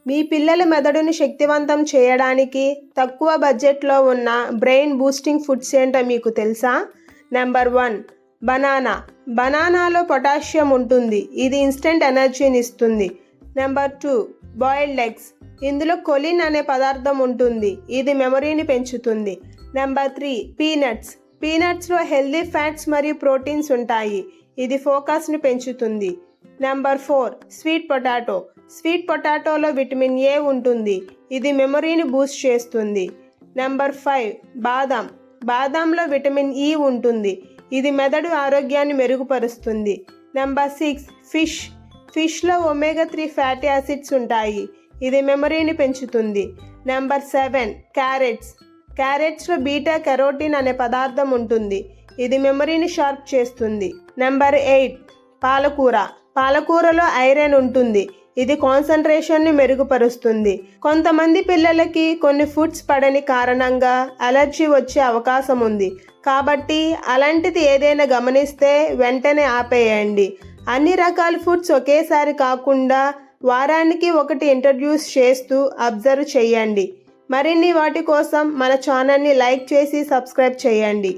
మీ పిల్లల మెదడును శక్తివంతం చేయడానికి తక్కువ బడ్జెట్లో ఉన్న బ్రెయిన్ బూస్టింగ్ ఫుడ్స్ ఏంటో మీకు తెలుసా? Number 1, banana. బనానాలో పొటాషియం ఉంటుంది, ఇది ఇన్స్టెంట్ ఎనర్జీని ఇస్తుంది. Number 2, boiled eggs. ఇందులో కొలిన్ అనే పదార్థం ఉంటుంది, ఇది మెమరీని పెంచుతుంది. Number 3, peanuts. పీనట్స్లో హెల్దీ ఫ్యాట్స్ మరియు ప్రోటీన్స్ ఉంటాయి, ఇది ఫోకస్ని పెంచుతుంది. Number 4, sweet potato. స్వీట్ పొటాటోలో విటమిన్ ఏ ఉంటుంది, ఇది మెమరీని బూస్ట్ చేస్తుంది. నెంబర్ 5, బాదాం. బాదాంలో విటమిన్ ఈ ఉంటుంది, ఇది మెదడు ఆరోగ్యాన్ని మెరుగుపరుస్తుంది. Number 6, fish. ఫిష్లో ఒమేగా 3 ఫ్యాటీ యాసిడ్స్ ఉంటాయి, ఇది మెమరీని పెంచుతుంది. Number 7, carrots. క్యారెట్స్లో బీటా కెరోటిన్ అనే పదార్థం ఉంటుంది, ఇది మెమరీని షార్ప్ చేస్తుంది. నెంబర్ 8, పాలకూర. పాలకూరలో ఐరన్ ఉంటుంది, ఇది కాన్సంట్రేషన్ని మెరుగుపరుస్తుంది. కొంతమంది పిల్లలకి కొన్ని ఫుడ్స్ పడని కారణంగా అలర్జీ వచ్చే అవకాశం ఉంది, కాబట్టి అలాంటిది ఏదైనా గమనిస్తే వెంటనే ఆపేయండి. అన్ని రకాల ఫుడ్స్ ఒకేసారి కాకుండా వారానికి ఒకటి ఇంట్రడ్యూస్ చేస్తూ అబ్జర్వ్ చేయండి. మరిన్ని వాటి కోసం మన ఛానల్ని లైక్ చేసి సబ్స్క్రైబ్ చేయండి.